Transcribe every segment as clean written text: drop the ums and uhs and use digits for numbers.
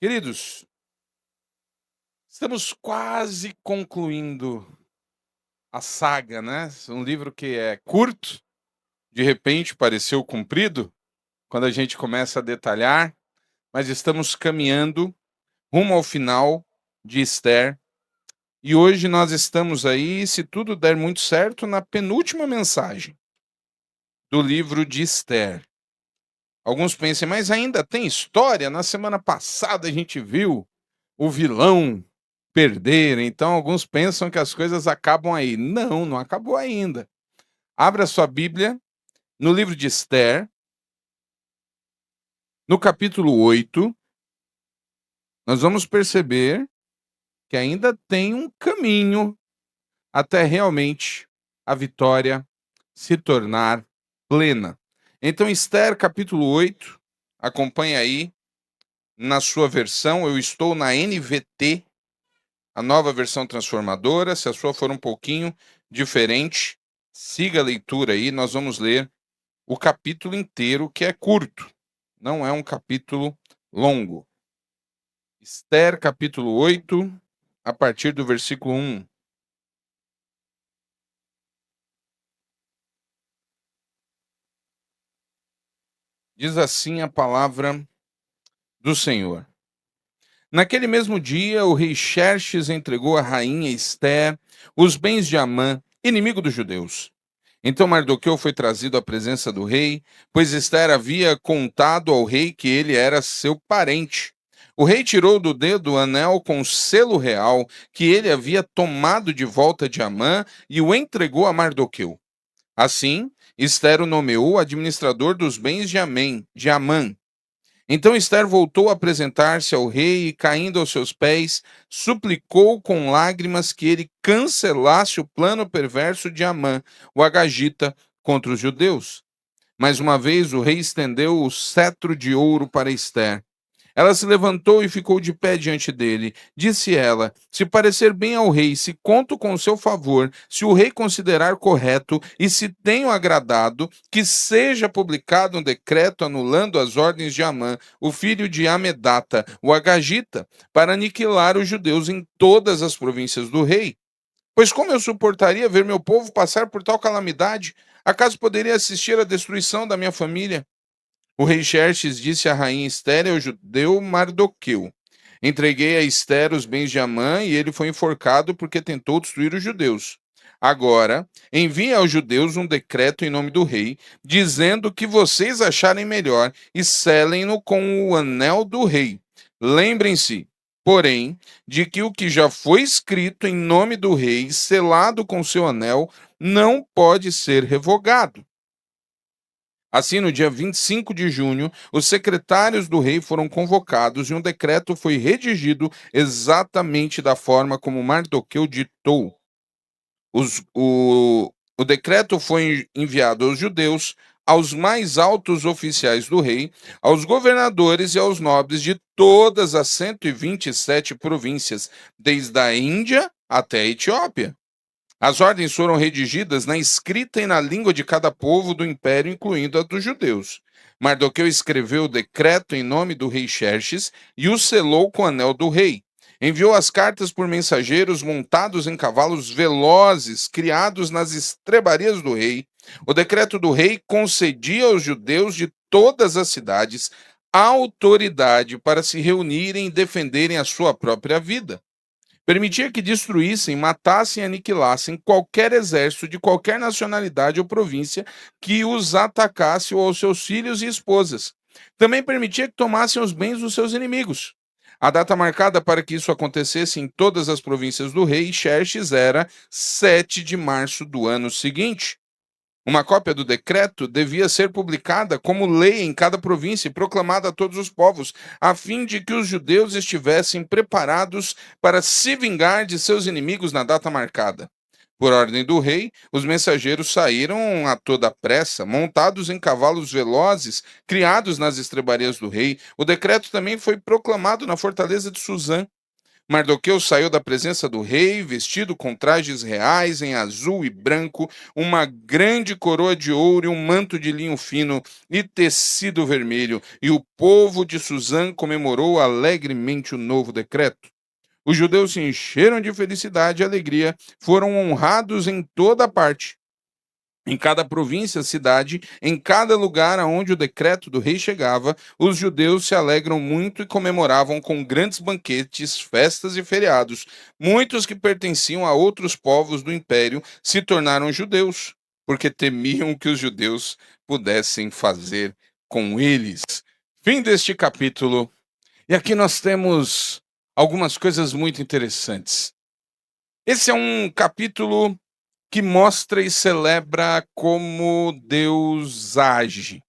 Queridos, estamos quase concluindo a saga, né? Um livro que é curto, de repente pareceu comprido, quando a gente começa a detalhar, mas estamos caminhando rumo ao final de Esther. E hoje nós estamos aí, se tudo der muito certo, na penúltima mensagem do livro de Esther. Alguns pensam, mas ainda tem história? Na semana passada a gente viu o vilão perder, então alguns pensam que as coisas acabam aí. Não, não acabou ainda. Abra sua Bíblia no livro de Esther, no capítulo 8, nós vamos perceber que ainda tem um caminho até realmente a vitória se tornar plena. Então, Esther, capítulo 8, acompanha aí na sua versão. Eu estou na NVT, a nova versão transformadora. Se a sua for um pouquinho diferente, siga a leitura aí. Nós vamos ler o capítulo inteiro, que é curto, não é um capítulo longo. Esther, capítulo 8, a partir do versículo 1. Diz assim a palavra do Senhor. Naquele mesmo dia, o rei Xerxes entregou à rainha Esther os bens de Amã, inimigo dos judeus. Então Mardoqueu foi trazido à presença do rei, pois Esther havia contado ao rei que ele era seu parente. O rei tirou do dedo o anel com o selo real que ele havia tomado de volta de Amã e o entregou a Mardoqueu. Assim, Esther o nomeou administrador dos bens de Amã. Então Esther voltou a apresentar-se ao rei e, caindo aos seus pés, suplicou com lágrimas que ele cancelasse o plano perverso de Amã, o agagita, contra os judeus. Mais uma vez o rei estendeu o cetro de ouro para Esther. Ela se levantou e ficou de pé diante dele. Disse ela: Se parecer bem ao rei, se conto com o seu favor, se o rei considerar correto e se tenho agradado, que seja publicado um decreto anulando as ordens de Amã, o filho de Amedata, o Agagita, para aniquilar os judeus em todas as províncias do rei. Pois como eu suportaria ver meu povo passar por tal calamidade? Acaso poderia assistir à destruição da minha família? O rei Xerxes disse à rainha Esther e ao judeu Mardoqueu: Entreguei a Esther os bens de Amã e ele foi enforcado porque tentou destruir os judeus. Agora, envie aos judeus um decreto em nome do rei, dizendo o que vocês acharem melhor e selem-no com o anel do rei. Lembrem-se, porém, de que o que já foi escrito em nome do rei, selado com seu anel, não pode ser revogado. Assim, no dia 25 de junho, os secretários do rei foram convocados e um decreto foi redigido exatamente da forma como Mardoqueu ditou. O decreto foi enviado aos judeus, aos mais altos oficiais do rei, aos governadores e aos nobres de todas as 127 províncias, desde a Índia até a Etiópia. As ordens foram redigidas na escrita e na língua de cada povo do império, incluindo a dos judeus. Mardoqueu escreveu o decreto em nome do rei Xerxes e o selou com o anel do rei. Enviou as cartas por mensageiros montados em cavalos velozes, criados nas estrebarias do rei. O decreto do rei concedia aos judeus de todas as cidades autoridade para se reunirem e defenderem a sua própria vida. Permitia que destruíssem, matassem e aniquilassem qualquer exército de qualquer nacionalidade ou província que os atacasse ou aos seus filhos e esposas. Também permitia que tomassem os bens dos seus inimigos. A data marcada para que isso acontecesse em todas as províncias do rei Xerxes era 7 de março do ano seguinte. Uma cópia do decreto devia ser publicada como lei em cada província e proclamada a todos os povos, a fim de que os judeus estivessem preparados para se vingar de seus inimigos na data marcada. Por ordem do rei, os mensageiros saíram a toda pressa, montados em cavalos velozes, criados nas estrebarias do rei. O decreto também foi proclamado na fortaleza de Suzã. Mardoqueu saiu da presença do rei, vestido com trajes reais em azul e branco, uma grande coroa de ouro e um manto de linho fino e tecido vermelho. E o povo de Suzã comemorou alegremente o novo decreto. Os judeus se encheram de felicidade e alegria, foram honrados em toda parte. Em cada província, cidade, em cada lugar aonde o decreto do rei chegava, os judeus se alegram muito e comemoravam com grandes banquetes, festas e feriados. Muitos que pertenciam a outros povos do império se tornaram judeus, porque temiam que os judeus pudessem fazer com eles. Fim deste capítulo. E aqui nós temos algumas coisas muito interessantes. Esse é um capítulo que mostra e celebra como Deus age.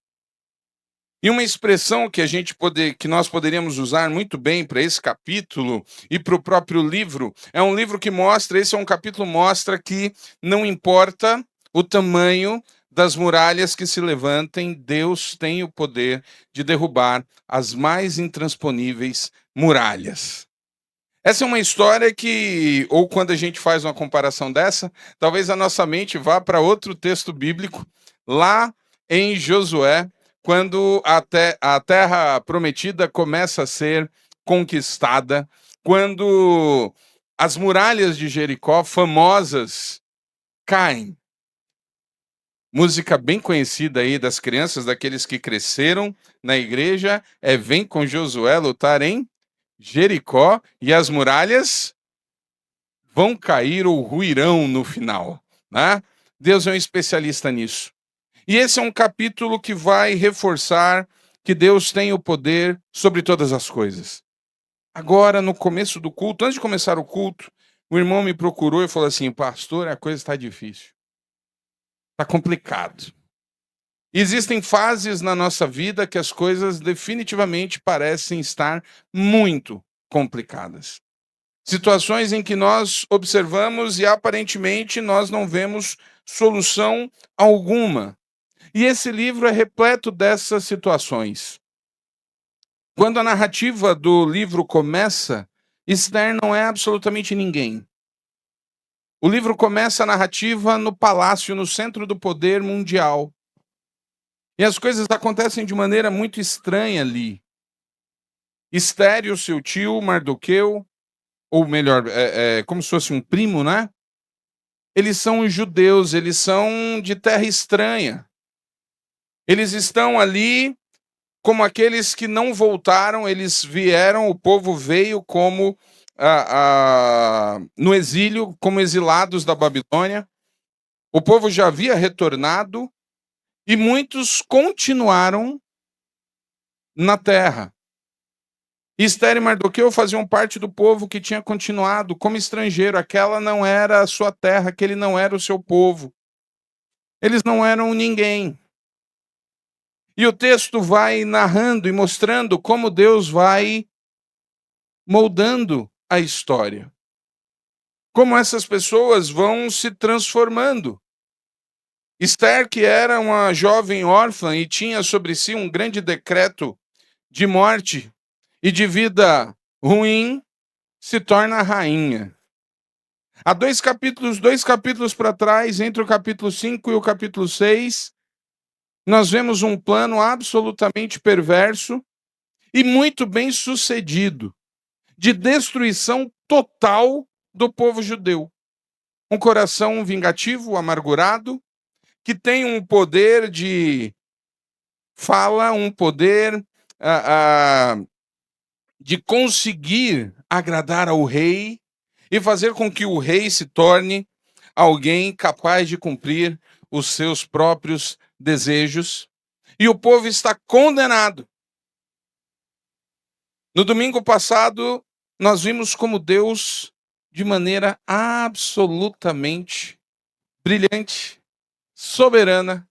E uma expressão que nós poderíamos usar muito bem para esse capítulo e para o próprio livro, é um livro que mostra, esse é um capítulo mostra que não importa o tamanho das muralhas que se levantem, Deus tem o poder de derrubar as mais intransponíveis muralhas. Essa é uma história que, ou quando a gente faz uma comparação dessa, talvez a nossa mente vá para outro texto bíblico, lá em Josué, quando a terra prometida começa a ser conquistada, quando as muralhas de Jericó, famosas, caem. Música bem conhecida aí das crianças, daqueles que cresceram na igreja, é Vem com Josué lutar em Jericó e as muralhas vão cair ou ruirão no final, né? Deus é um especialista nisso. E esse é um capítulo que vai reforçar que Deus tem o poder sobre todas as coisas. Agora, no começo do culto, antes de começar o culto, o irmão me procurou e falou assim: pastor, a coisa está difícil. Está complicado. Existem fases na nossa vida que as coisas definitivamente parecem estar muito complicadas. Situações em que nós observamos e aparentemente nós não vemos solução alguma. E esse livro é repleto dessas situações. Quando a narrativa do livro começa, Esther não é absolutamente ninguém. O livro começa a narrativa no palácio, no centro do poder mundial. E as coisas acontecem de maneira muito estranha ali. Esther e o seu tio, Mardoqueu, ou melhor, como se fosse um primo, né? Eles são judeus, eles são de terra estranha. Eles estão ali como aqueles que não voltaram, eles vieram, o povo veio como no exílio, como exilados da Babilônia. O povo já havia retornado e muitos continuaram na terra. Esther e Mardoqueu faziam parte do povo que tinha continuado como estrangeiro. Aquela não era a sua terra, aquele não era o seu povo. Eles não eram ninguém. E o texto vai narrando e mostrando como Deus vai moldando a história. Como essas pessoas vão se transformando. Esther, que era uma jovem órfã e tinha sobre si um grande decreto de morte e de vida ruim, se torna rainha. Há dois capítulos para trás, entre o capítulo 5 e o capítulo 6, nós vemos um plano absolutamente perverso e muito bem sucedido, de destruição total do povo judeu. Um coração vingativo, amargurado, que tem um poder de fala, um poder de conseguir agradar ao rei e fazer com que o rei se torne alguém capaz de cumprir os seus próprios desejos. E o povo está condenado. No domingo passado, nós vimos como Deus, de maneira absolutamente brilhante, soberana,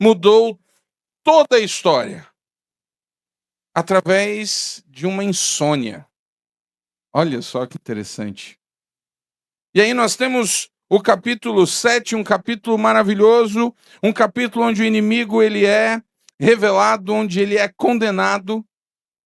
mudou toda a história através de uma insônia. Olha só que interessante. E aí nós temos o capítulo 7, um capítulo maravilhoso, um capítulo onde o inimigo ele é revelado, onde ele é condenado.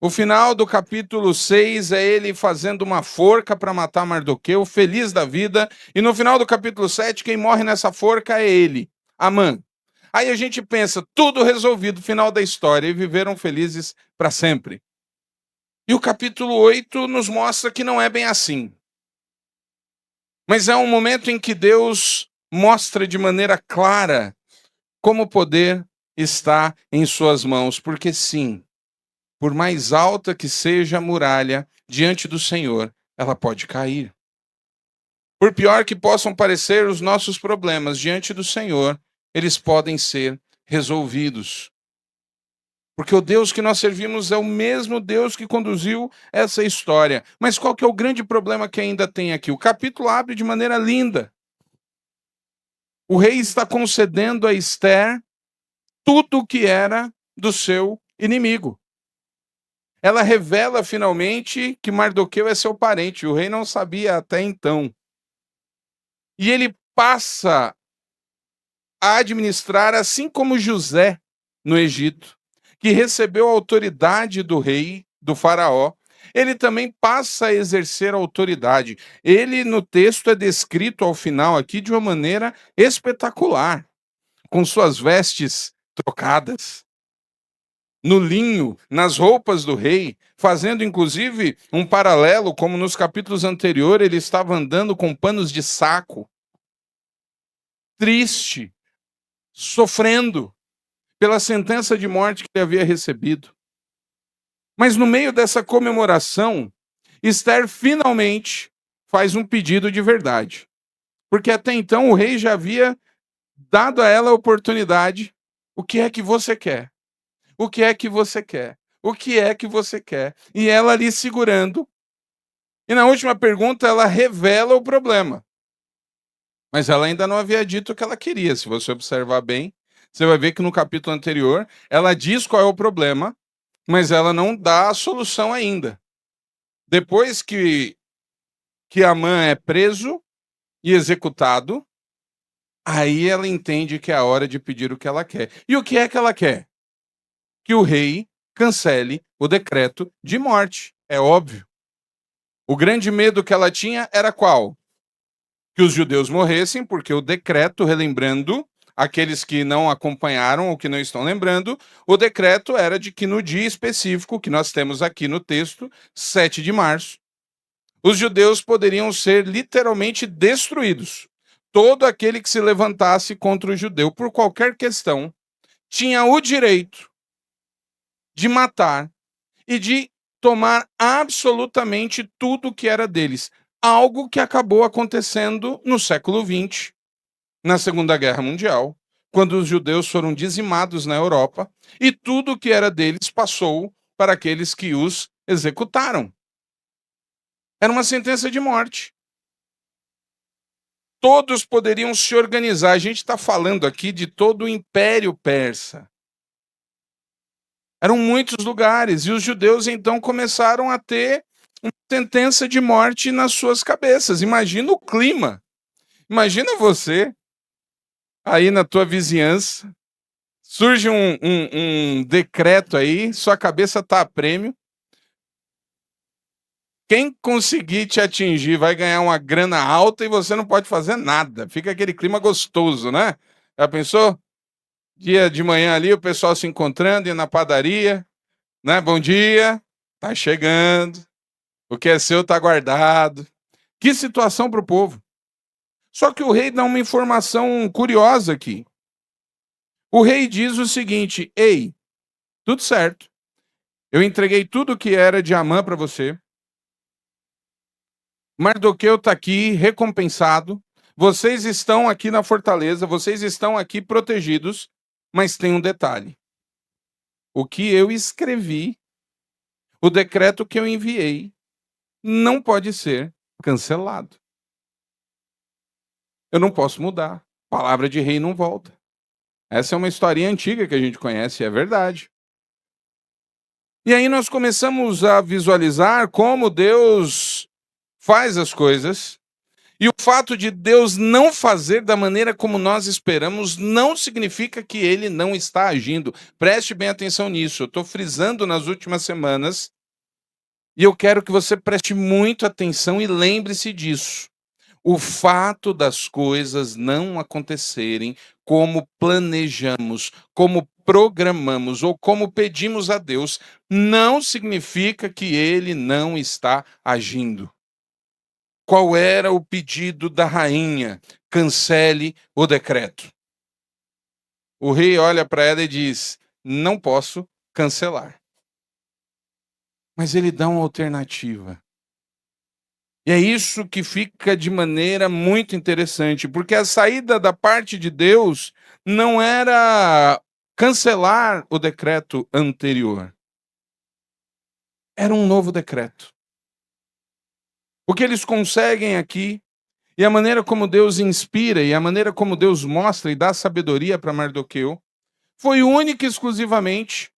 O final do capítulo 6 é ele fazendo uma forca para matar Mardoqueu, feliz da vida. E no final do capítulo 7, quem morre nessa forca é ele, Amã. Aí a gente pensa, tudo resolvido, final da história, e viveram felizes para sempre. E o capítulo 8 nos mostra que não é bem assim. Mas é um momento em que Deus mostra de maneira clara como o poder está em suas mãos. Porque sim, por mais alta que seja a muralha diante do Senhor, ela pode cair. Por pior que possam parecer os nossos problemas diante do Senhor, eles podem ser resolvidos. Porque o Deus que nós servimos é o mesmo Deus que conduziu essa história. Mas qual que é o grande problema que ainda tem aqui? O capítulo abre de maneira linda. O rei está concedendo a Esther tudo o que era do seu inimigo. Ela revela finalmente que Mardoqueu é seu parente. O rei não sabia até então. E ele passa a administrar, assim como José no Egito, que recebeu a autoridade do rei, do faraó, ele também passa a exercer a autoridade. Ele, no texto, é descrito ao final aqui de uma maneira espetacular, com suas vestes trocadas, no linho, nas roupas do rei, fazendo inclusive um paralelo, como nos capítulos anteriores, ele estava andando com panos de saco, triste, sofrendo pela sentença de morte que ele havia recebido. Mas no meio dessa comemoração, Esther finalmente faz um pedido de verdade. Porque até então o rei já havia dado a ela a oportunidade. O que é que você quer? O que é que você quer? O que é que você quer? E ela ali segurando. E na última pergunta ela revela o problema. Mas ela ainda não havia dito o que ela queria. Se você observar bem, você vai ver que no capítulo anterior ela diz qual é o problema, mas ela não dá a solução ainda. Depois que Amã é preso e executado, aí ela entende que é a hora de pedir o que ela quer. E o que é que ela quer? Que o rei cancele o decreto de morte. É óbvio. O grande medo que ela tinha era qual? Que os judeus morressem, porque o decreto, relembrando aqueles que não acompanharam ou que não estão lembrando, o decreto era de que no dia específico, que nós temos aqui no texto, 7 de março, os judeus poderiam ser literalmente destruídos. Todo aquele que se levantasse contra o judeu por qualquer questão tinha o direito de matar e de tomar absolutamente tudo que era deles. Algo que acabou acontecendo no século XX, na Segunda Guerra Mundial, quando os judeus foram dizimados na Europa e tudo que era deles passou para aqueles que os executaram. Era uma sentença de morte. Todos poderiam se organizar. A gente está falando aqui de todo o Império Persa. Eram muitos lugares, e os judeus então começaram a ter uma sentença de morte nas suas cabeças. Imagina o clima. Imagina você, aí na tua vizinhança, surge um decreto aí, sua cabeça está a prêmio. Quem conseguir te atingir vai ganhar uma grana alta e você não pode fazer nada. Fica aquele clima gostoso, né? Já pensou? Dia de manhã ali, o pessoal se encontrando, indo na padaria, né? Bom dia, tá chegando, o que é seu tá guardado. Que situação para o povo. Só que o rei dá uma informação curiosa aqui. O rei diz o seguinte: ei, tudo certo. Eu entreguei tudo que era de Amã para você. Mardoqueu está aqui recompensado. Vocês estão aqui na fortaleza, vocês estão aqui protegidos, mas tem um detalhe. O que eu escrevi, o decreto que eu enviei, não pode ser cancelado. Eu não posso mudar. Palavra de rei não volta. Essa é uma historinha antiga que a gente conhece, é verdade. E aí nós começamos a visualizar como Deus faz as coisas E o fato de Deus não fazer da maneira como nós esperamos não significa que ele não está agindo. Preste bem atenção nisso. Eu estou frisando nas últimas semanas e eu quero que você preste muito atenção e lembre-se disso. O fato das coisas não acontecerem como planejamos, como programamos ou como pedimos a Deus, não significa que ele não está agindo. Qual era o pedido da rainha? Cancele o decreto. O rei olha para ela e diz: não posso cancelar. Mas ele dá uma alternativa. E é isso que fica de maneira muito interessante, porque a saída da parte de Deus não era cancelar o decreto anterior. Era um novo decreto. O que eles conseguem aqui, e a maneira como Deus inspira, e a maneira como Deus mostra e dá sabedoria para Mardoqueu, foi única e exclusivamente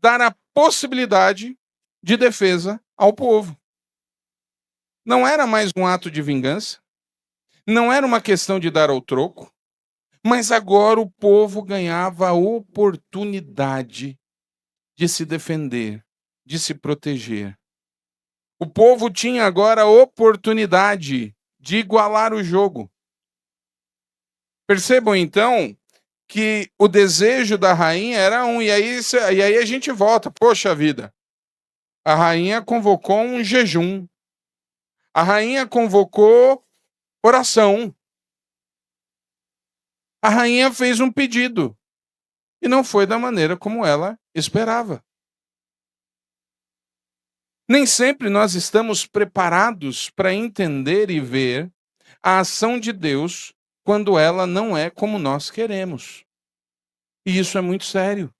dar a possibilidade de defesa ao povo. Não era mais um ato de vingança, não era uma questão de dar ao troco, mas agora o povo ganhava a oportunidade de se defender, de se proteger. O povo tinha agora a oportunidade de igualar o jogo. Percebam então que o desejo da rainha era um, e aí a gente volta, poxa vida, a rainha convocou um jejum, a rainha convocou oração, a rainha fez um pedido, e não foi da maneira como ela esperava. Nem sempre nós estamos preparados para entender e ver a ação de Deus quando ela não é como nós queremos. E isso é muito sério.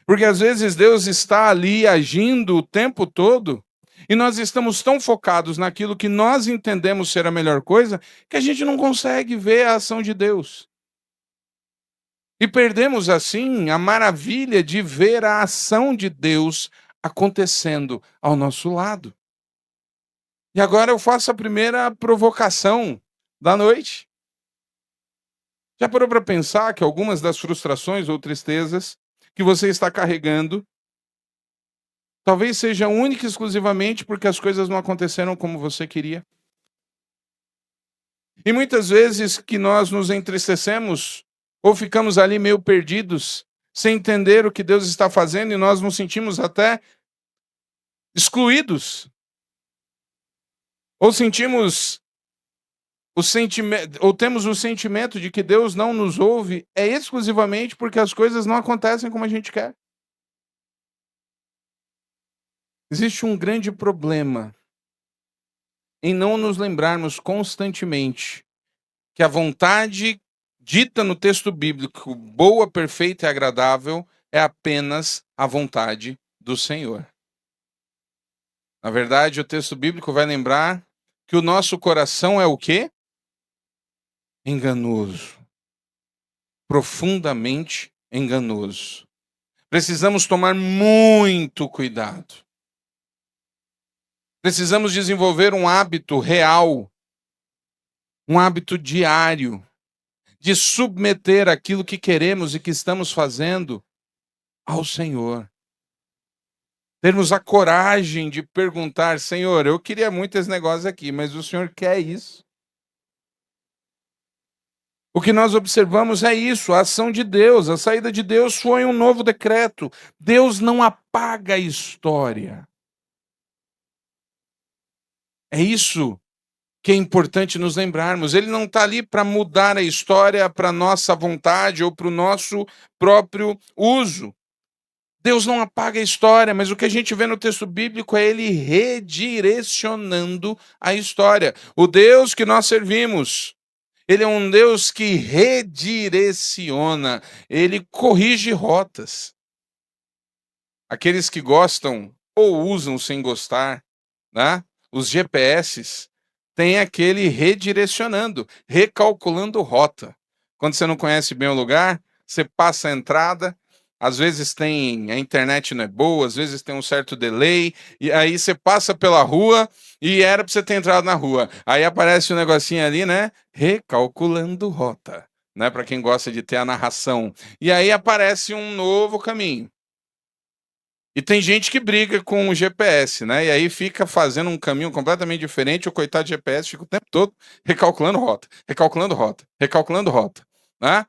Porque às vezes Deus está ali agindo o tempo todo e nós estamos tão focados naquilo que nós entendemos ser a melhor coisa que a gente não consegue ver a ação de Deus. E perdemos assim a maravilha de ver a ação de Deus acontecendo ao nosso lado. E agora eu faço a primeira provocação da noite. Já parou para pensar que algumas das frustrações ou tristezas que você está carregando talvez seja única e exclusivamente porque as coisas não aconteceram como você queria? E muitas vezes que nós nos entristecemos ou ficamos ali meio perdidos, sem entender o que Deus está fazendo e nós nos sentimos até excluídos. Ou sentimos o sentimento, ou temos o sentimento de que Deus não nos ouve, é exclusivamente porque as coisas não acontecem como a gente quer. Existe um grande problema em não nos lembrarmos constantemente que a vontade dita no texto bíblico, boa, perfeita e agradável, é apenas a vontade do Senhor. Na verdade, o texto bíblico vai lembrar que o nosso coração é o quê? Enganoso. Profundamente enganoso. Precisamos tomar muito cuidado. Precisamos desenvolver um hábito real, um hábito diário, de submeter aquilo que queremos e que estamos fazendo ao Senhor. Termos a coragem de perguntar: Senhor, eu queria muito esse negócio aqui, mas o Senhor quer isso? O que nós observamos é isso, a ação de Deus, a saída de Deus foi um novo decreto. Deus não apaga a história. É isso que é importante nos lembrarmos. Ele não está ali para mudar a história para nossa vontade ou para o nosso próprio uso. Deus não apaga a história, mas o que a gente vê no texto bíblico é ele redirecionando a história. O Deus que nós servimos, ele é um Deus que redireciona, ele corrige rotas. Aqueles que gostam ou usam sem gostar, né? Os GPS, tem aquele redirecionando, recalculando rota. Quando você não conhece bem o lugar, você passa a entrada às vezes a internet não é boa, às vezes tem um certo delay, e aí você passa pela rua e era para você ter entrado na rua. Aí aparece um negocinho ali, né? Recalculando rota, né? Para quem gosta de ter a narração. E aí aparece um novo caminho. E tem gente que briga com o GPS, né? E aí fica fazendo um caminho completamente diferente, o coitado do GPS fica o tempo todo recalculando rota, recalculando rota, recalculando rota, né?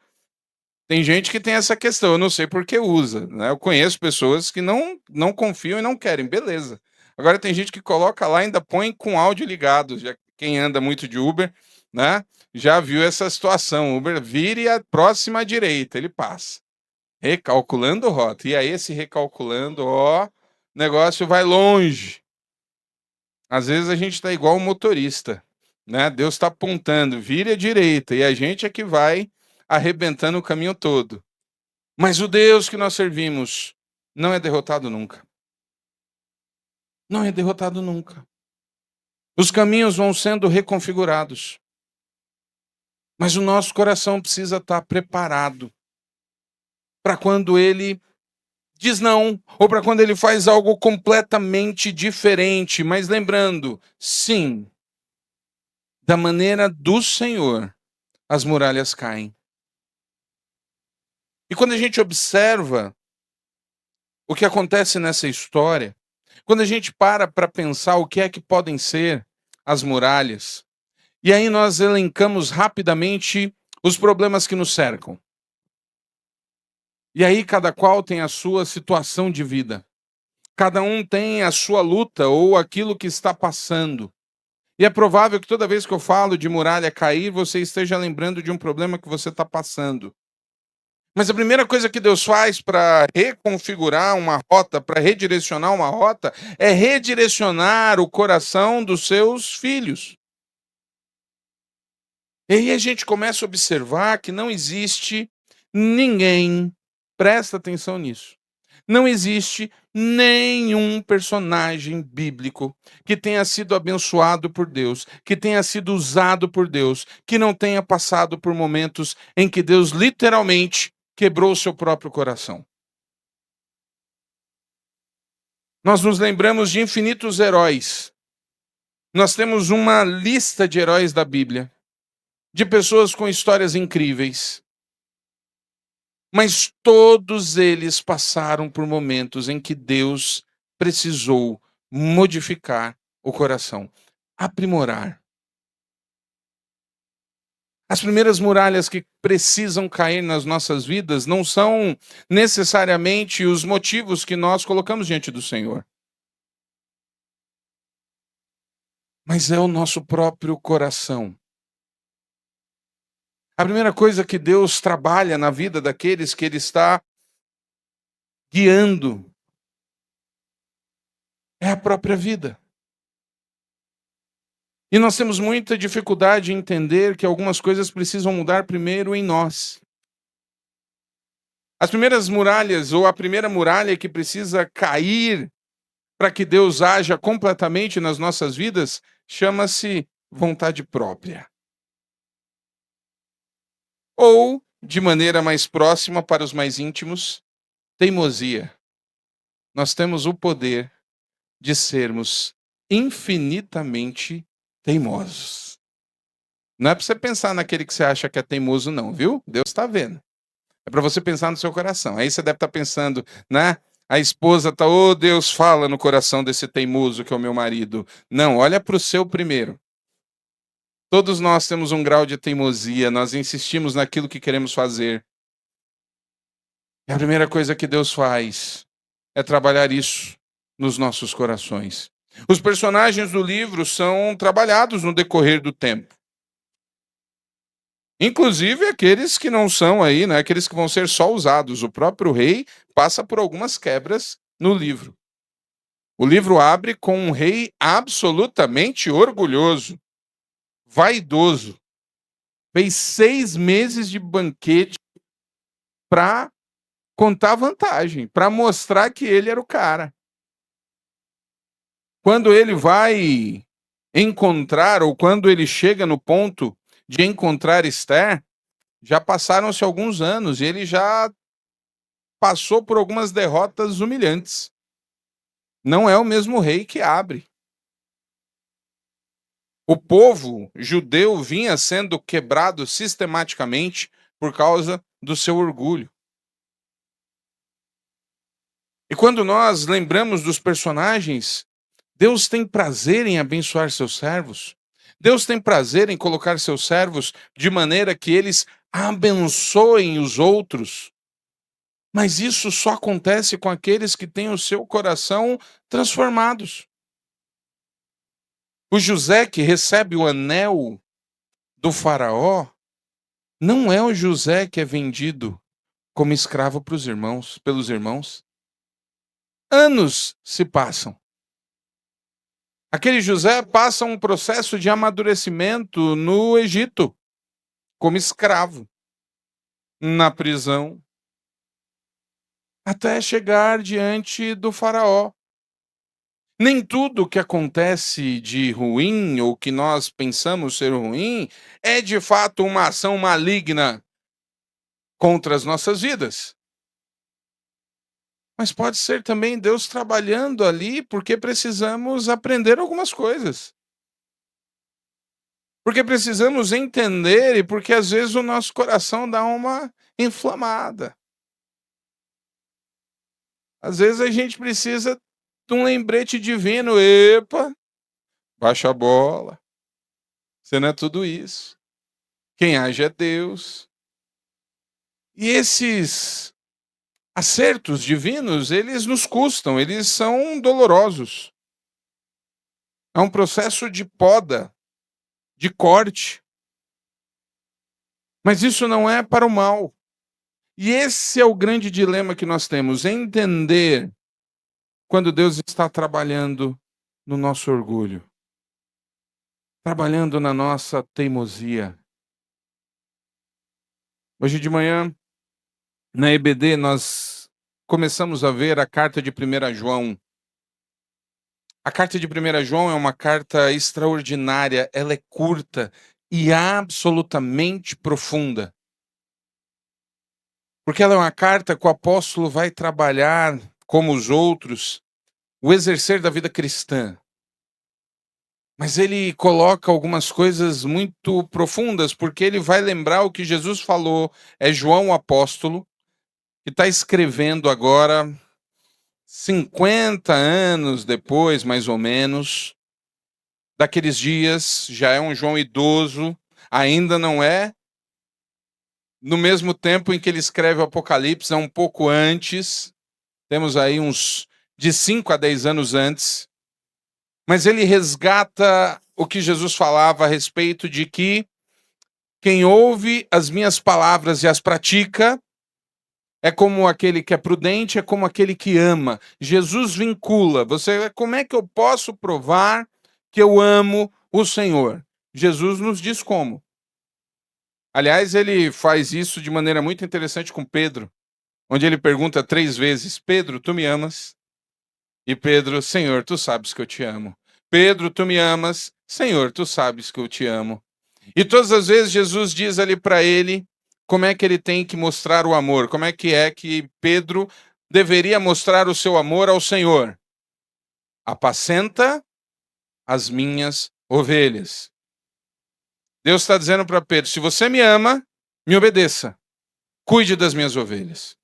Tem gente que tem essa questão, eu não sei por que usa, né? Eu conheço pessoas que não confiam e não querem, beleza. Agora tem gente que coloca lá e ainda põe com áudio ligado, já quem anda muito de Uber, né? Já viu essa situação, Uber vire a próxima à direita, ele passa. Recalculando rota. E aí esse recalculando, ó, o negócio vai longe. Às vezes a gente está igual o motorista, né? Deus está apontando, vire à direita, e a gente é que vai arrebentando o caminho todo. Mas o Deus que nós servimos não é derrotado nunca. Não é derrotado nunca. Os caminhos vão sendo reconfigurados. Mas o nosso coração precisa estar preparado para quando ele diz não, ou para quando ele faz algo completamente diferente. Mas lembrando, sim, da maneira do Senhor, as muralhas caem. E quando a gente observa o que acontece nessa história, quando a gente para pensar o que é que podem ser as muralhas, e aí nós elencamos rapidamente os problemas que nos cercam. E aí cada qual tem a sua situação de vida. Cada um tem a sua luta ou aquilo que está passando. E é provável que toda vez que eu falo de muralha cair, você esteja lembrando de um problema que você está passando. Mas a primeira coisa que Deus faz para reconfigurar uma rota, para redirecionar uma rota, é redirecionar o coração dos seus filhos. E aí a gente começa a observar que não existe ninguém, presta atenção nisso, não existe nenhum personagem bíblico que tenha sido abençoado por Deus, que tenha sido usado por Deus, que não tenha passado por momentos em que Deus literalmente quebrou o seu próprio coração. Nós nos lembramos de infinitos heróis. Nós temos uma lista de heróis da Bíblia, de pessoas com histórias incríveis. Mas todos eles passaram por momentos em que Deus precisou modificar o coração, aprimorar. As primeiras muralhas que precisam cair nas nossas vidas não são necessariamente os motivos que nós colocamos diante do Senhor, mas é o nosso próprio coração. A primeira coisa que Deus trabalha na vida daqueles que Ele está guiando é a própria vida. E nós temos muita dificuldade em entender que algumas coisas precisam mudar primeiro em nós. As primeiras muralhas, ou a primeira muralha que precisa cair para que Deus haja completamente nas nossas vidas, chama-se vontade própria. Ou, de maneira mais próxima para os mais íntimos, teimosia. Nós temos o poder de sermos infinitamente teimosos. Não é para você pensar naquele que você acha que é teimoso, não, viu? Deus está vendo. É para você pensar no seu coração. Aí você deve estar pensando, né? A esposa está, oh Deus, fala no coração desse teimoso que é o meu marido. Não, olha para o seu primeiro. Todos nós temos um grau de teimosia, nós insistimos naquilo que queremos fazer. E a primeira coisa que Deus faz é trabalhar isso nos nossos corações. Os personagens do livro são trabalhados no decorrer do tempo. Inclusive aqueles que não são aí, né? Aqueles que vão ser só usados. O próprio rei passa por algumas quebras no livro. O livro abre com um rei absolutamente orgulhoso, vaidoso. Fez 6 meses de banquete para contar vantagem, para mostrar que ele era o cara. Quando ele vai encontrar, ou quando ele chega no ponto de encontrar Esther, já passaram-se alguns anos e ele já passou por algumas derrotas humilhantes. Não é o mesmo rei que abre. O povo judeu vinha sendo quebrado sistematicamente por causa do seu orgulho. E quando nós lembramos dos personagens, Deus tem prazer em abençoar seus servos. Deus tem prazer em colocar seus servos de maneira que eles abençoem os outros. Mas isso só acontece com aqueles que têm o seu coração transformados. O José que recebe o anel do faraó, não é o José que é vendido como escravo para os irmãos, pelos irmãos. Anos se passam. Aquele José passa um processo de amadurecimento no Egito, como escravo, na prisão, até chegar diante do faraó. Nem tudo que acontece de ruim ou que nós pensamos ser ruim é de fato uma ação maligna contra as nossas vidas. Mas pode ser também Deus trabalhando ali porque precisamos aprender algumas coisas. Porque precisamos entender e porque às vezes o nosso coração dá uma inflamada. Às vezes a gente precisa de um lembrete divino. Epa, baixa a bola. Você não é tudo isso. Quem age é Deus. E esses acertos divinos, eles nos custam, eles são dolorosos. É um processo de poda, de corte. Mas isso não é para o mal. E esse é o grande dilema que nós temos, entender quando Deus está trabalhando no nosso orgulho, trabalhando na nossa teimosia. Hoje de manhã, na EBD, nós começamos a ver a carta de 1 João. A carta de 1 João é uma carta extraordinária, ela é curta e absolutamente profunda. Porque ela é uma carta que o apóstolo vai trabalhar, como os outros, o exercer da vida cristã. Mas ele coloca algumas coisas muito profundas, porque ele vai lembrar o que Jesus falou. É João o apóstolo, que está escrevendo agora, 50 anos depois, mais ou menos, daqueles dias. Já é um João idoso, ainda não é no mesmo tempo em que ele escreve o Apocalipse, é um pouco antes. Temos aí uns de 5 a 10 anos antes. Mas ele resgata o que Jesus falava a respeito de que quem ouve as minhas palavras e as pratica é como aquele que é prudente, é como aquele que ama. Jesus vincula. Como é que eu posso provar que eu amo o Senhor? Jesus nos diz como. Aliás, ele faz isso de maneira muito interessante com Pedro, onde ele pergunta 3 vezes: Pedro, tu me amas? E Pedro: Senhor, tu sabes que eu te amo. Pedro, tu me amas? Senhor, tu sabes que eu te amo. E todas as vezes Jesus diz ali para ele como é que ele tem que mostrar o amor, como é que Pedro deveria mostrar o seu amor ao Senhor. Apacenta as minhas ovelhas. Deus está dizendo para Pedro: se você me ama, me obedeça. Cuide das minhas ovelhas.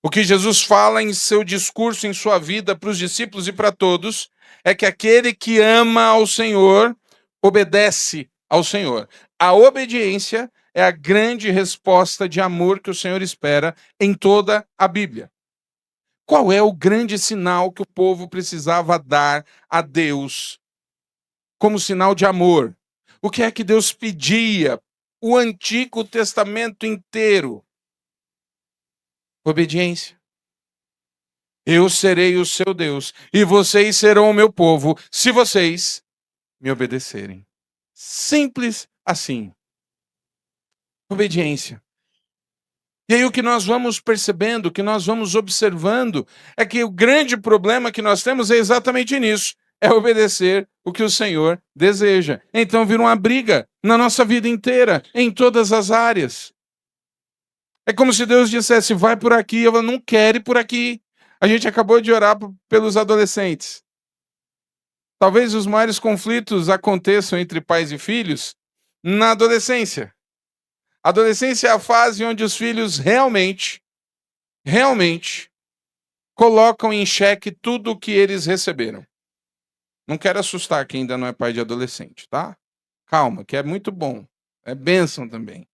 O que Jesus fala em seu discurso, em sua vida, para os discípulos e para todos, é que aquele que ama ao Senhor, obedece ao Senhor. A obediência é a grande resposta de amor que o Senhor espera em toda a Bíblia. Qual é o grande sinal que o povo precisava dar a Deus como sinal de amor? O que é que Deus pedia? O Antigo Testamento inteiro. Obediência. Eu serei o seu Deus e vocês serão o meu povo se vocês me obedecerem. Simples assim. Obediência. E aí o que nós vamos percebendo, o que nós vamos observando, é que o grande problema que nós temos é exatamente nisso. É obedecer o que o Senhor deseja. Então vira uma briga na nossa vida inteira, em todas as áreas. É como se Deus dissesse, vai por aqui, eu não quero ir por aqui. A gente acabou de orar pelos adolescentes. Talvez os maiores conflitos aconteçam entre pais e filhos na adolescência. A adolescência é a fase onde os filhos realmente colocam em xeque tudo o que eles receberam. Não quero assustar quem ainda não é pai de adolescente, tá? Calma, que é muito bom. É bênção também.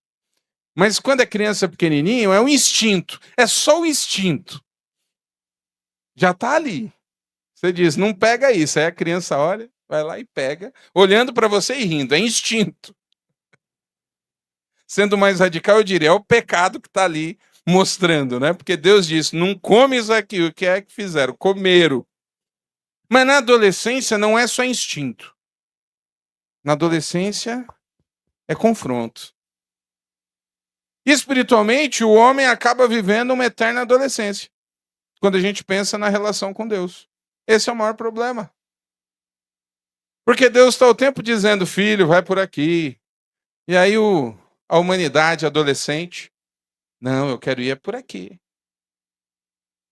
Mas quando é criança pequenininho, é um instinto. É só o instinto. Já tá ali. Você diz, não pega isso. Aí a criança olha, vai lá e pega, olhando para você e rindo. É instinto. Sendo mais radical, eu diria, é o pecado que está ali mostrando, né? Porque Deus disse, não come isso aqui. O que é que fizeram? Comeram. Mas na adolescência não é só instinto. Na adolescência é confronto. Espiritualmente, o homem acaba vivendo uma eterna adolescência. Quando a gente pensa na relação com Deus. Esse é o maior problema. Porque Deus está o tempo dizendo, filho, vai por aqui. E aí a humanidade adolescente, não, eu quero ir por aqui.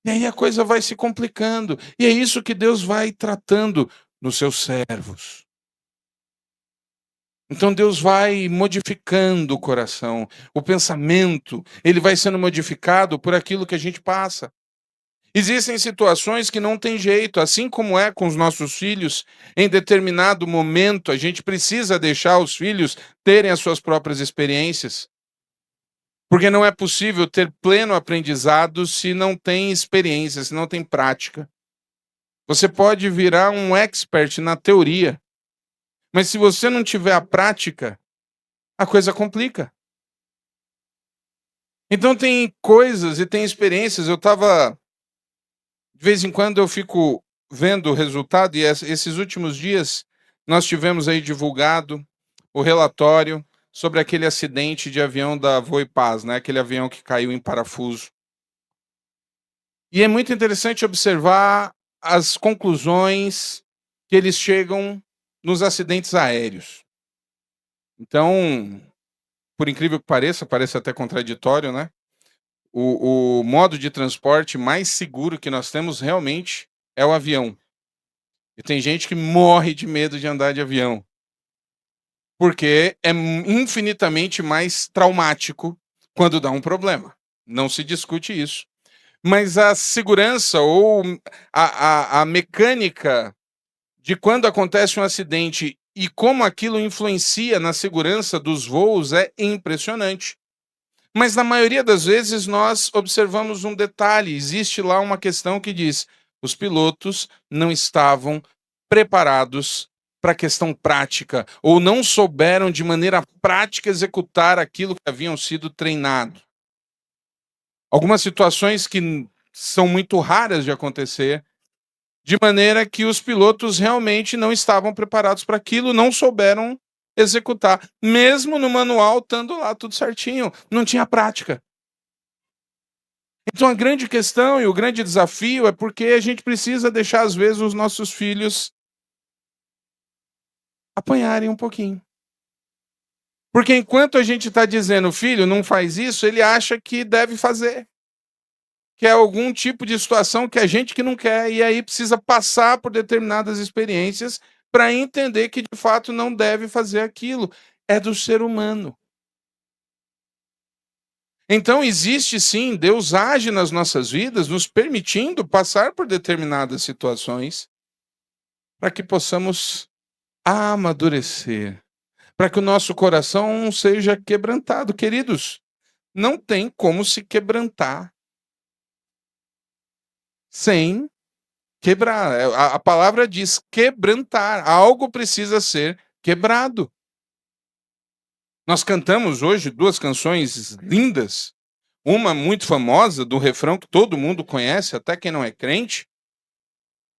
E aí a coisa vai se complicando. E é isso que Deus vai tratando nos seus servos. Então Deus vai modificando o coração, o pensamento, ele vai sendo modificado por aquilo que a gente passa. Existem situações que não tem jeito, assim como é com os nossos filhos, em determinado momento a gente precisa deixar os filhos terem as suas próprias experiências. Porque não é possível ter pleno aprendizado se não tem experiência, se não tem prática. Você pode virar um expert na teoria, mas se você não tiver a prática, a coisa complica. Então tem coisas e tem experiências. De vez em quando eu fico vendo o resultado, e esses últimos dias nós tivemos aí divulgado o relatório sobre aquele acidente de avião da Voipaz, né? Aquele avião que caiu em parafuso. E é muito interessante observar as conclusões que eles chegam nos acidentes aéreos. Então, por incrível que pareça, parece até contraditório, né? O modo de transporte mais seguro que nós temos realmente é o avião. E tem gente que morre de medo de andar de avião. Porque é infinitamente mais traumático quando dá um problema. Não se discute isso. Mas a segurança ou a mecânica de quando acontece um acidente e como aquilo influencia na segurança dos voos é impressionante. Mas na maioria das vezes nós observamos um detalhe, existe lá uma questão que diz: os pilotos não estavam preparados para a questão prática, ou não souberam de maneira prática executar aquilo que haviam sido treinados. Algumas situações que são muito raras de acontecer, de maneira que os pilotos realmente não estavam preparados para aquilo, não souberam executar, mesmo no manual estando lá tudo certinho, não tinha prática. Então a grande questão e o grande desafio é porque a gente precisa deixar às vezes os nossos filhos apanharem um pouquinho. Porque enquanto a gente está dizendo, filho, não faz isso, ele acha que deve fazer. Que é algum tipo de situação que a gente que não quer, e aí precisa passar por determinadas experiências para entender que de fato não deve fazer aquilo. É do ser humano. Então existe sim, Deus age nas nossas vidas, nos permitindo passar por determinadas situações para que possamos amadurecer, para que o nosso coração seja quebrantado. Queridos, não tem como se quebrantar sem quebrar. A palavra diz quebrantar. Algo precisa ser quebrado. Nós cantamos hoje duas canções lindas. Uma muito famosa, do refrão que todo mundo conhece, até quem não é crente.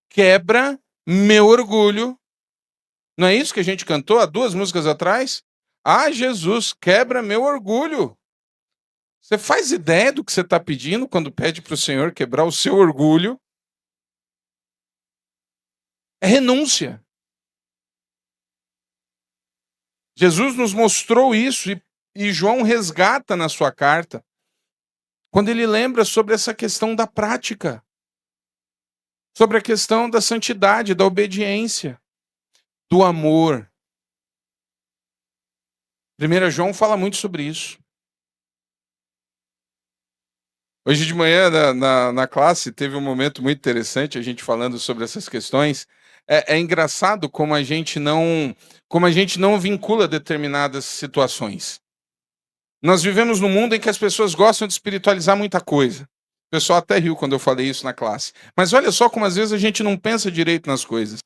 Quebra meu orgulho. Não é isso que a gente cantou há duas músicas atrás? Ah, Jesus, quebra meu orgulho. Você faz ideia do que você está pedindo quando pede para o Senhor quebrar o seu orgulho? É renúncia. Jesus nos mostrou isso e João resgata na sua carta. Quando ele lembra sobre essa questão da prática, sobre a questão da santidade, da obediência, do amor. 1 João fala muito sobre isso. Hoje de manhã, na classe, teve um momento muito interessante, a gente falando sobre essas questões. É engraçado como a gente não vincula determinadas situações. Nós vivemos num mundo em que as pessoas gostam de espiritualizar muita coisa. O pessoal até riu quando eu falei isso na classe. Mas olha só como às vezes a gente não pensa direito nas coisas.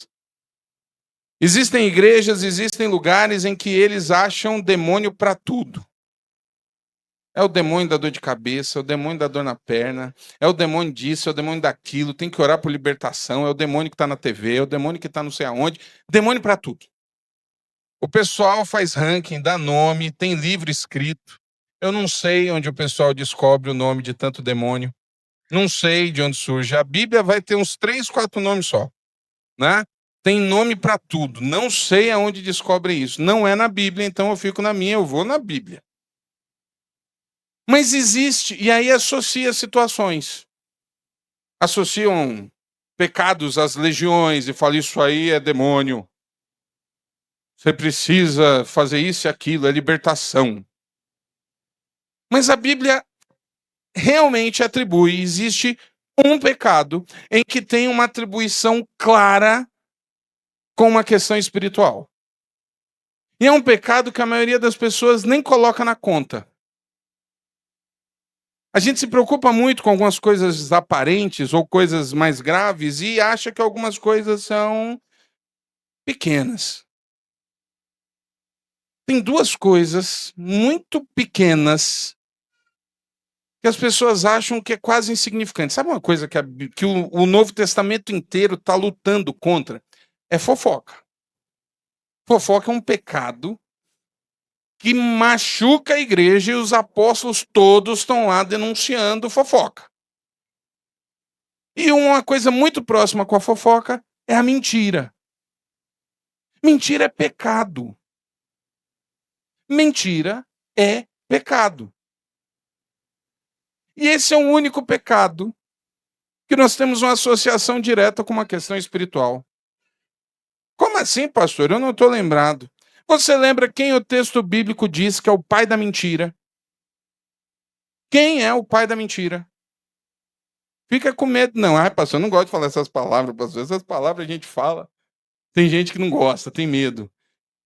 Existem igrejas, existem lugares em que eles acham demônio para tudo. É o demônio da dor de cabeça, é o demônio da dor na perna, é o demônio disso, é o demônio daquilo, tem que orar por libertação, é o demônio que está na TV, é o demônio que está não sei aonde, demônio para tudo. O pessoal faz ranking, dá nome, tem livro escrito. Eu não sei onde o pessoal descobre o nome de tanto demônio. Não sei de onde surge. A Bíblia vai ter uns 3, 4 nomes só, né? Tem nome para tudo. Não sei aonde descobrem isso. Não é na Bíblia, então eu fico na minha, eu vou na Bíblia. Mas existe, e aí associa situações. Associam pecados às legiões e falam isso aí é demônio. Você precisa fazer isso e aquilo, é libertação. Mas a Bíblia realmente atribui, existe um pecado em que tem uma atribuição clara com uma questão espiritual. E é um pecado que a maioria das pessoas nem coloca na conta. A gente se preocupa muito com algumas coisas aparentes ou coisas mais graves e acha que algumas coisas são pequenas. Tem duas coisas muito pequenas que as pessoas acham que é quase insignificante. Sabe uma coisa que o Novo Testamento inteiro está lutando contra? É fofoca. Fofoca é um pecado que machuca a igreja e os apóstolos todos estão lá denunciando fofoca. E uma coisa muito próxima com a fofoca é a mentira. Mentira é pecado. Mentira é pecado. E esse é o único pecado que nós temos uma associação direta com uma questão espiritual. Como assim, pastor? Eu não estou lembrado. Você lembra quem o texto bíblico diz que é o pai da mentira? Quem é o pai da mentira? Fica com medo. Não, pastor, eu não gosto de falar essas palavras, pastor. Essas palavras a gente fala. Tem gente que não gosta, tem medo.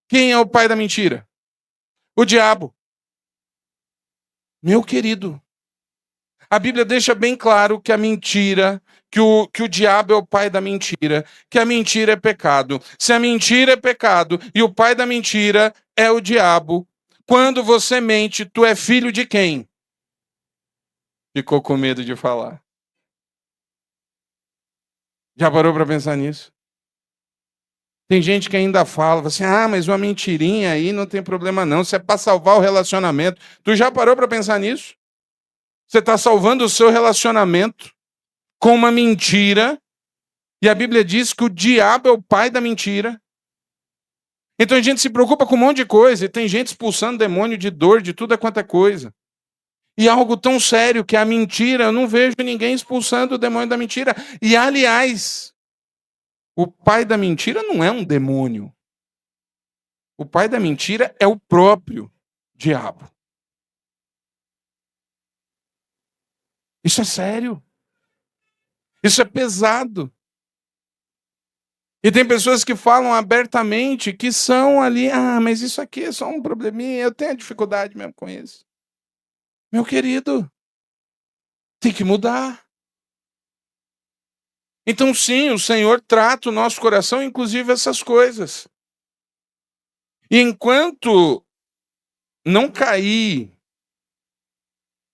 Quem é o pai da mentira? O diabo. Meu querido, a Bíblia deixa bem claro que a mentira, que o diabo é o pai da mentira, que a mentira é pecado. Se a mentira é pecado e o pai da mentira é o diabo, quando você mente, tu é filho de quem? Ficou com medo de falar. Já parou para pensar nisso? Tem gente que ainda fala assim, mas uma mentirinha aí não tem problema não, isso é para salvar o relacionamento. Tu já parou para pensar nisso? Você está salvando o seu relacionamento com uma mentira, e a Bíblia diz que o diabo é o pai da mentira. Então a gente se preocupa com um monte de coisa, e tem gente expulsando demônio de dor, de tudo quanto é coisa. E algo tão sério que é a mentira, eu não vejo ninguém expulsando o demônio da mentira. E aliás, o pai da mentira não é um demônio. O pai da mentira é o próprio diabo. Isso é sério. Isso é pesado. E tem pessoas que falam abertamente que são ali, mas isso aqui é só um probleminha, eu tenho dificuldade mesmo com isso. Meu querido, tem que mudar. Então, sim, o Senhor trata o nosso coração, inclusive essas coisas. E enquanto não cair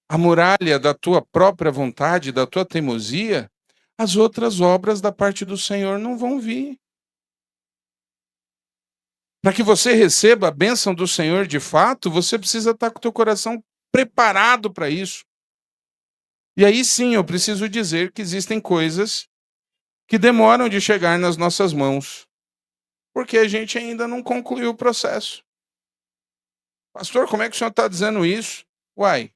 a muralha da tua própria vontade, da tua teimosia, as outras obras da parte do Senhor não vão vir. Para que você receba a bênção do Senhor de fato, você precisa estar com o teu coração preparado para isso. E aí sim, eu preciso dizer que existem coisas que demoram de chegar nas nossas mãos, porque a gente ainda não concluiu o processo. Pastor, como é que o senhor está dizendo isso? Uai,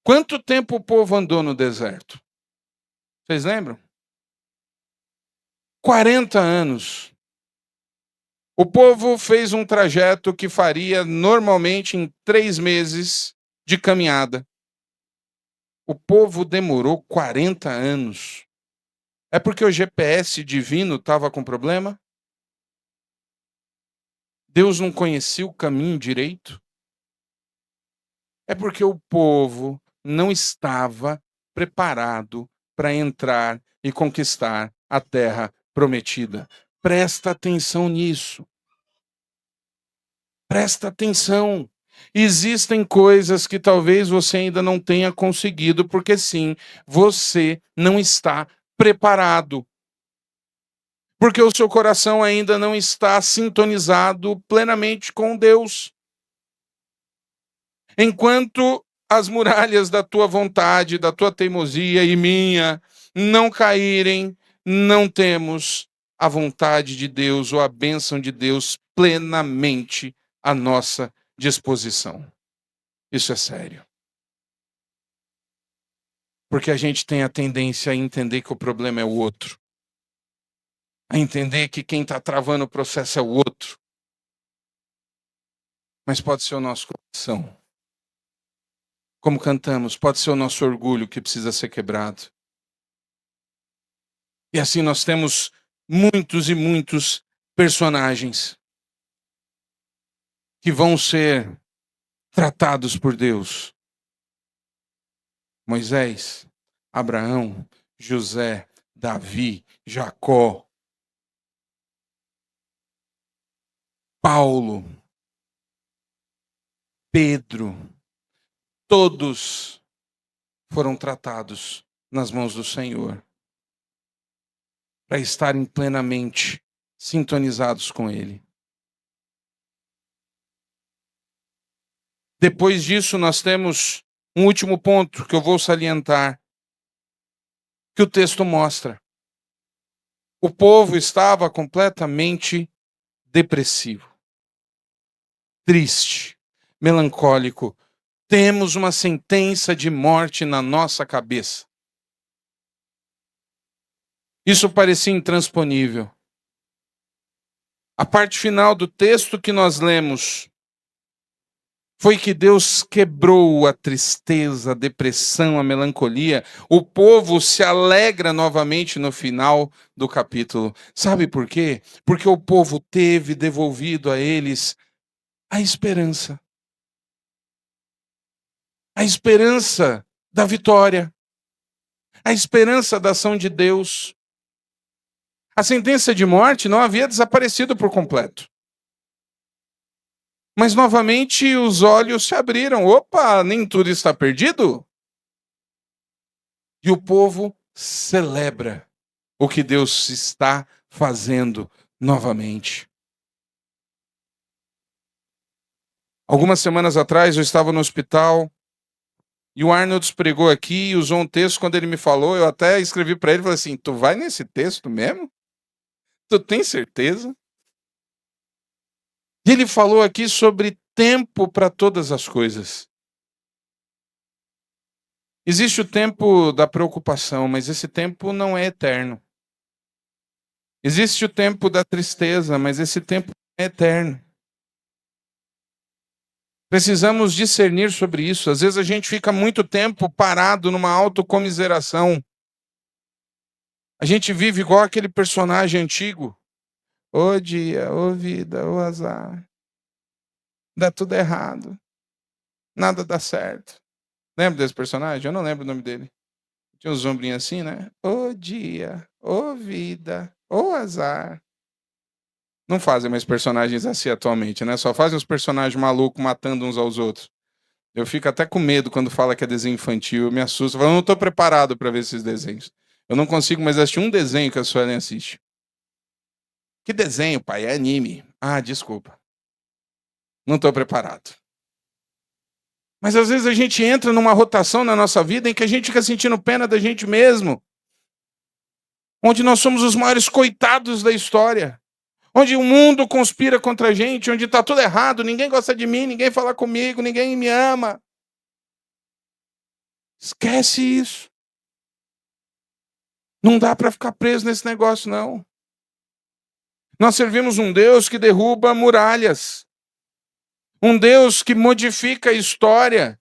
Quanto tempo o povo andou no deserto? Vocês lembram? 40 anos. O povo fez um trajeto que faria normalmente em 3 meses de caminhada. O povo demorou 40 anos. É porque o GPS divino estava com problema? Deus não conhecia o caminho direito? É porque o povo não estava preparado para entrar e conquistar a terra prometida. Presta atenção nisso. Presta atenção. Existem coisas que talvez você ainda não tenha conseguido, porque sim, você não está preparado. Porque o seu coração ainda não está sintonizado plenamente com Deus. Enquanto as muralhas da tua vontade, da tua teimosia e minha não caírem, não temos a vontade de Deus ou a bênção de Deus plenamente à nossa disposição. Isso é sério. Porque a gente tem a tendência a entender que o problema é o outro. A entender que quem está travando o processo é o outro. Mas pode ser o nosso coração. Como cantamos, pode ser o nosso orgulho que precisa ser quebrado. E assim nós temos muitos e muitos personagens que vão ser tratados por Deus. Moisés, Abraão, José, Davi, Jacó, Paulo, Pedro, todos foram tratados nas mãos do Senhor para estarem plenamente sintonizados com Ele. Depois disso, nós temos um último ponto que eu vou salientar, que o texto mostra. O povo estava completamente depressivo, triste, melancólico. Temos uma sentença de morte na nossa cabeça. Isso parecia intransponível. A parte final do texto que nós lemos foi que Deus quebrou a tristeza, a depressão, a melancolia. O povo se alegra novamente no final do capítulo. Sabe por quê? Porque o povo teve devolvido a eles a esperança. A esperança da vitória. A esperança da ação de Deus. A sentença de morte não havia desaparecido por completo. Mas novamente os olhos se abriram. Opa, nem tudo está perdido? E o povo celebra o que Deus está fazendo novamente. Algumas semanas atrás eu estava no hospital e o Arnold pregou aqui e usou um texto. Quando ele me falou, eu até escrevi para ele e falei assim: tu vai nesse texto mesmo? Tu tem certeza? E ele falou aqui sobre tempo para todas as coisas. Existe o tempo da preocupação, mas esse tempo não é eterno. Existe o tempo da tristeza, mas esse tempo não é eterno. Precisamos discernir sobre isso. Às vezes a gente fica muito tempo parado numa autocomiseração. A gente vive igual aquele personagem antigo. Ô dia, ô vida, ô azar. Dá tudo errado. Nada dá certo. Lembra desse personagem? Eu não lembro o nome dele. Tinha uns ombrinhos assim, né? Ô dia, ô vida, ô azar. Não fazem mais personagens assim atualmente, né? Só fazem os personagens malucos matando uns aos outros. Eu fico até com medo quando fala que é desenho infantil. Eu me assusto. Eu não estou preparado para ver esses desenhos. Eu não consigo mais assistir um desenho que a Suelen assiste. Que desenho, pai? É anime. Ah, desculpa. Não estou preparado. Mas às vezes a gente entra numa rotação na nossa vida em que a gente fica sentindo pena da gente mesmo. Onde nós somos os maiores coitados da história. Onde o mundo conspira contra a gente, onde está tudo errado, ninguém gosta de mim, ninguém fala comigo, ninguém me ama. Esquece isso. Não dá para ficar preso nesse negócio, não. Nós servimos um Deus que derruba muralhas. Um Deus que modifica a história.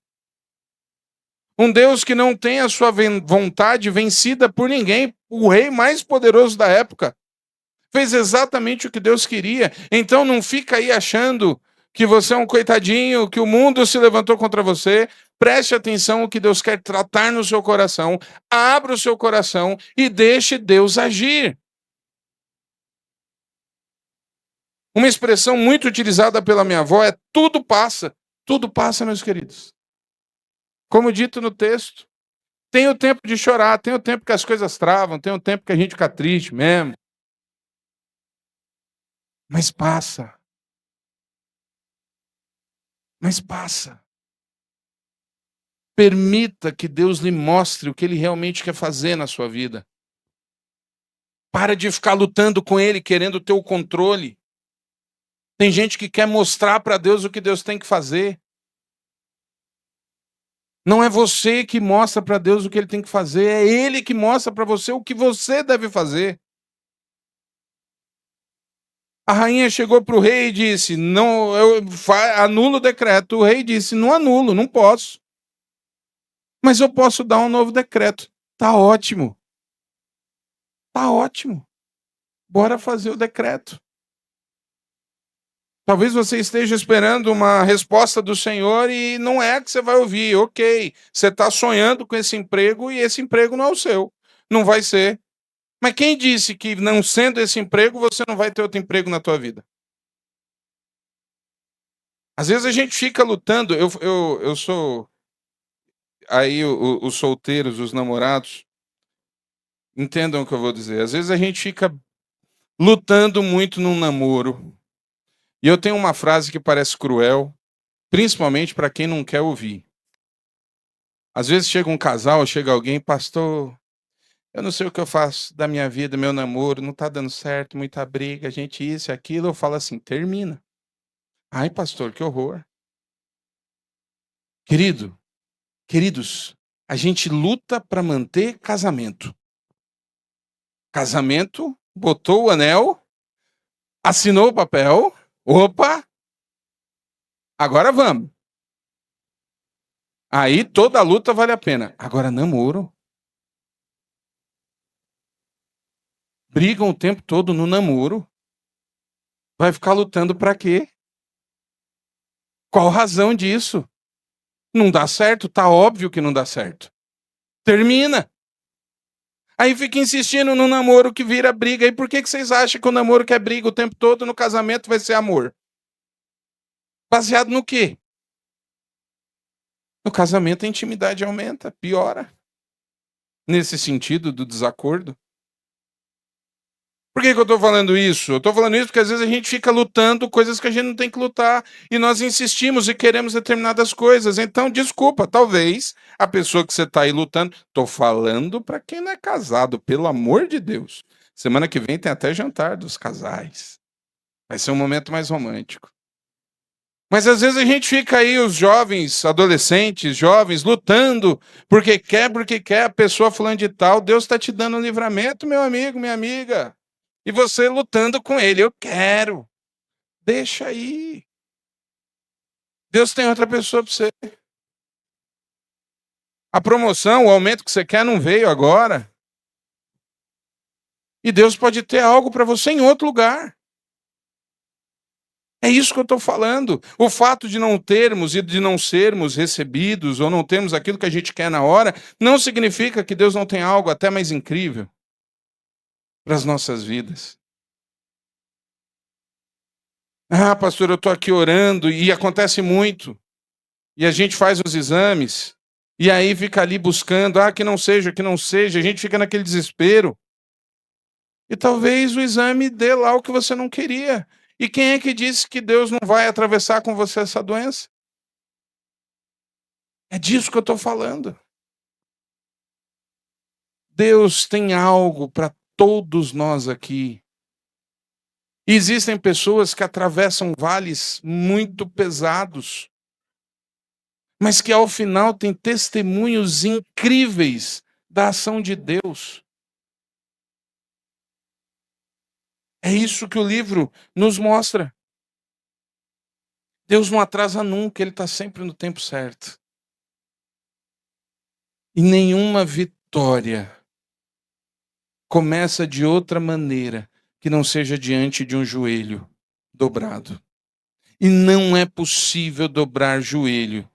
Um Deus que não tem a sua vontade vencida por ninguém. O rei mais poderoso da época fez exatamente o que Deus queria. Então não fica aí achando que você é um coitadinho, que o mundo se levantou contra você. Preste atenção no que Deus quer tratar no seu coração. Abra o seu coração e deixe Deus agir. Uma expressão muito utilizada pela minha avó é tudo passa. Tudo passa, meus queridos. Como dito no texto, tem o tempo de chorar, tem o tempo que as coisas travam, tem o tempo que a gente fica triste mesmo. Mas passa. Mas passa. Permita que Deus lhe mostre o que Ele realmente quer fazer na sua vida. Para de ficar lutando com Ele, querendo ter o controle. Tem gente que quer mostrar para Deus o que Deus tem que fazer. Não é você que mostra para Deus o que Ele tem que fazer, é Ele que mostra para você o que você deve fazer. A rainha chegou para o rei e disse, não, anula o decreto. O rei disse, não anulo, não posso. Mas eu posso dar um novo decreto. Tá ótimo. Tá ótimo. Bora fazer o decreto. Talvez você esteja esperando uma resposta do Senhor e não é que você vai ouvir. Ok, você está sonhando com esse emprego e esse emprego não é o seu. Não vai ser. Mas quem disse que não sendo esse emprego, você não vai ter outro emprego na tua vida? Às vezes a gente fica lutando. Eu sou... Aí os solteiros, os namorados, entendam o que eu vou dizer. Às vezes a gente fica lutando muito num namoro. E eu tenho uma frase que parece cruel, principalmente para quem não quer ouvir. Às vezes chega um casal, chega alguém, pastor, eu não sei o que eu faço da minha vida, meu namoro, não tá dando certo, muita briga, gente isso e aquilo. Eu falo assim, termina. Ai, pastor, que horror. Queridos, a gente luta para manter casamento. Casamento, botou o anel, assinou o papel, opa, agora vamos. Aí toda a luta vale a pena. Agora namoro. Brigam o tempo todo no namoro. Vai ficar lutando para quê? Qual razão disso? Não dá certo? Tá óbvio que não dá certo. Termina. Aí fica insistindo no namoro que vira briga. E por que vocês acham que o namoro que é briga o tempo todo, no casamento vai ser amor? Baseado no quê? No casamento a intimidade aumenta, piora. Nesse sentido do desacordo. Por que eu estou falando isso? Eu estou falando isso porque às vezes a gente fica lutando coisas que a gente não tem que lutar. E nós insistimos e queremos determinadas coisas. Então, desculpa, talvez a pessoa que você está aí lutando... Estou falando para quem não é casado, pelo amor de Deus. Semana que vem tem até jantar dos casais. Vai ser um momento mais romântico. Mas às vezes a gente fica aí, os jovens, adolescentes, jovens, lutando porque quer, a pessoa fulano de tal. Deus está te dando um livramento, meu amigo, minha amiga. E você lutando com ele. Eu quero. Deixa aí. Deus tem outra pessoa para você. A promoção, o aumento que você quer não veio agora. E Deus pode ter algo para você em outro lugar. É isso que eu estou falando. O fato de não termos e de não sermos recebidos ou não termos aquilo que a gente quer na hora, não significa que Deus não tem algo até mais incrível para as nossas vidas. Ah, pastor, eu estou aqui orando e acontece muito. E a gente faz os exames e aí fica ali buscando, que não seja, que não seja. A gente fica naquele desespero. E talvez o exame dê lá o que você não queria. E quem é que disse que Deus não vai atravessar com você essa doença? É disso que eu estou falando. Deus tem algo para todos nós aqui. E existem pessoas que atravessam vales muito pesados. mas que ao final tem testemunhos incríveis da ação de Deus. É isso que o livro nos mostra. Deus não atrasa nunca, Ele está sempre no tempo certo. E nenhuma vitória começa de outra maneira que não seja diante de um joelho dobrado. E não é possível dobrar joelho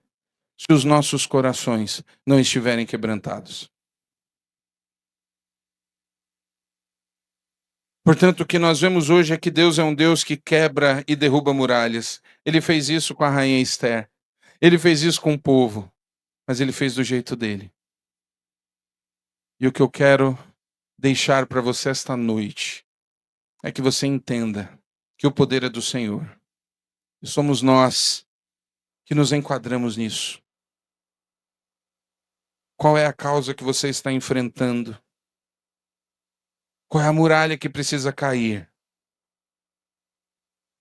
se os nossos corações não estiverem quebrantados. Portanto, o que nós vemos hoje é que Deus é um Deus que quebra e derruba muralhas. Ele fez isso com a rainha Esther. Ele fez isso com o povo, mas ele fez do jeito dele. E o que eu quero deixar para você esta noite é que você entenda que o poder é do Senhor. E somos nós que nos enquadramos nisso. Qual é a causa que você está enfrentando? Qual é a muralha que precisa cair?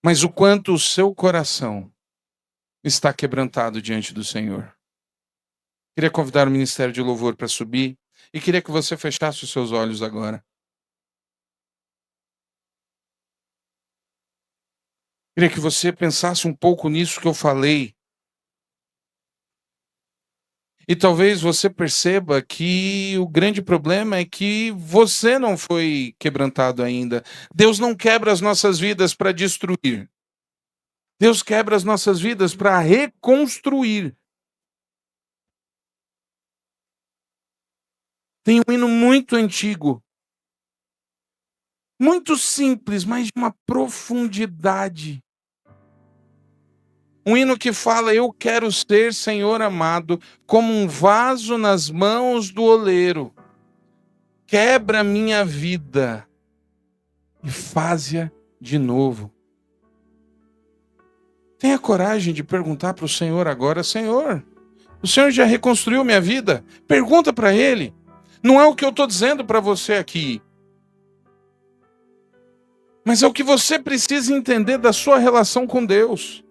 Mas o quanto o seu coração está quebrantado diante do Senhor. Queria convidar o Ministério de Louvor para subir e queria que você fechasse os seus olhos agora. Queria que você pensasse um pouco nisso que eu falei. E talvez você perceba que o grande problema é que você não foi quebrantado ainda. Deus não quebra as nossas vidas para destruir. Deus quebra as nossas vidas para reconstruir. Tem um hino muito antigo, muito simples, mas de uma profundidade. Um hino que fala: eu quero ser, Senhor amado, como um vaso nas mãos do oleiro. Quebra minha vida e faz-a de novo. Tenha coragem de perguntar para o Senhor agora: Senhor, o Senhor já reconstruiu minha vida? Pergunta para Ele. Não é o que eu estou dizendo para você aqui, mas é o que você precisa entender da sua relação com Deus.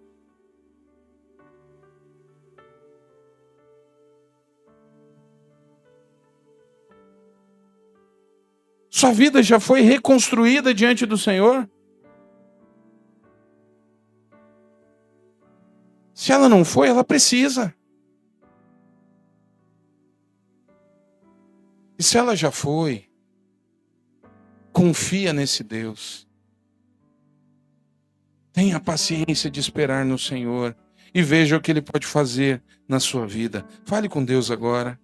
Sua vida já foi reconstruída diante do Senhor? Se ela não foi, ela precisa. E se ela já foi, confia nesse Deus. Tenha paciência de esperar no Senhor e veja o que Ele pode fazer na sua vida. Fale com Deus agora.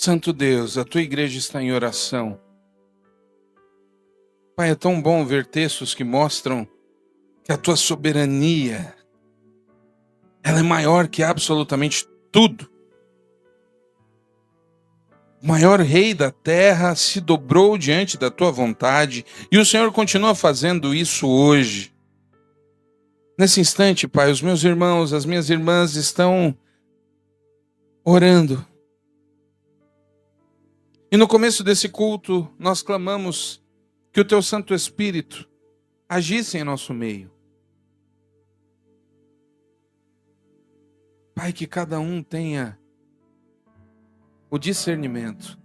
Santo Deus, a tua igreja está em oração. Pai, é tão bom ver textos que mostram que a tua soberania, ela é maior que absolutamente tudo. O maior rei da terra se dobrou diante da tua vontade e o Senhor continua fazendo isso hoje. Nesse instante, Pai, os meus irmãos, as minhas irmãs estão orando. E no começo desse culto, nós clamamos que o teu Santo Espírito agisse em nosso meio. Pai, que cada um tenha o discernimento.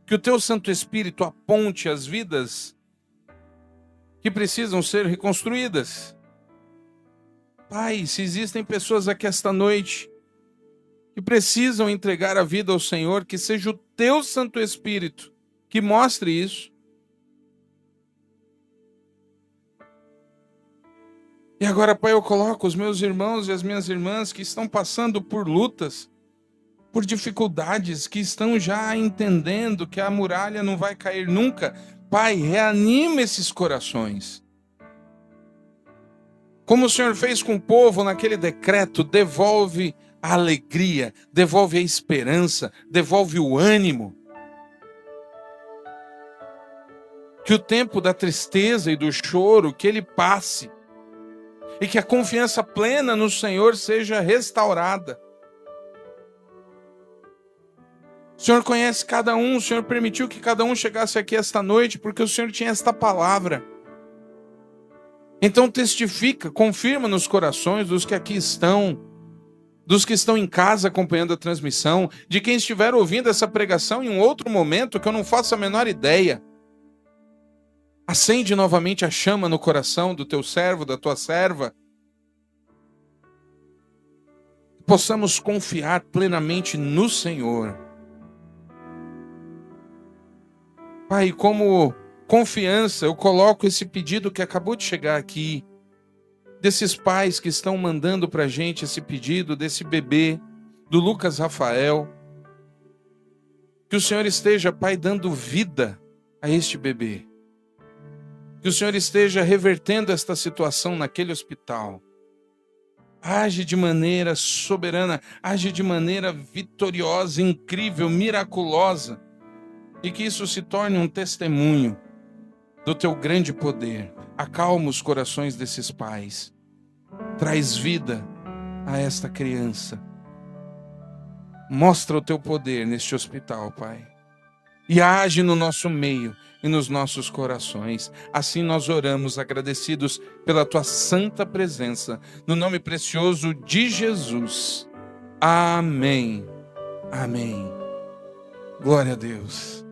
Que o teu Santo Espírito aponte as vidas que precisam ser reconstruídas. Pai, se existem pessoas aqui esta noite que precisam entregar a vida ao Senhor, que seja o teu Santo Espírito que mostre isso. E agora, Pai, eu coloco os meus irmãos e as minhas irmãs que estão passando por lutas, por dificuldades, que estão já entendendo que a muralha não vai cair nunca. Pai, reanima esses corações. Como o Senhor fez com o povo naquele decreto, devolve a alegria, devolve a esperança, devolve o ânimo. Que o tempo da tristeza e do choro, que ele passe. E que a confiança plena no Senhor seja restaurada. O Senhor conhece cada um, o Senhor permitiu que cada um chegasse aqui esta noite, porque o Senhor tinha esta palavra. Então testifica, confirma nos corações dos que aqui estão, dos que estão em casa acompanhando a transmissão, de quem estiver ouvindo essa pregação em um outro momento que eu não faço a menor ideia. Acende novamente a chama no coração do teu servo, da tua serva. Possamos confiar plenamente no Senhor. Pai, como confiança, eu coloco esse pedido que acabou de chegar aqui, desses pais que estão mandando para a gente esse pedido, desse bebê, do Lucas Rafael. Que o Senhor esteja, Pai, dando vida a este bebê. Que o Senhor esteja revertendo esta situação naquele hospital. Age de maneira soberana, age de maneira vitoriosa, incrível, miraculosa. E que isso se torne um testemunho do teu grande poder. Acalma os corações desses pais. Traz vida a esta criança. Mostra o teu poder neste hospital, Pai. E age no nosso meio e nos nossos corações. Assim nós oramos agradecidos pela tua santa presença. No nome precioso de Jesus. Amém. Amém. Glória a Deus.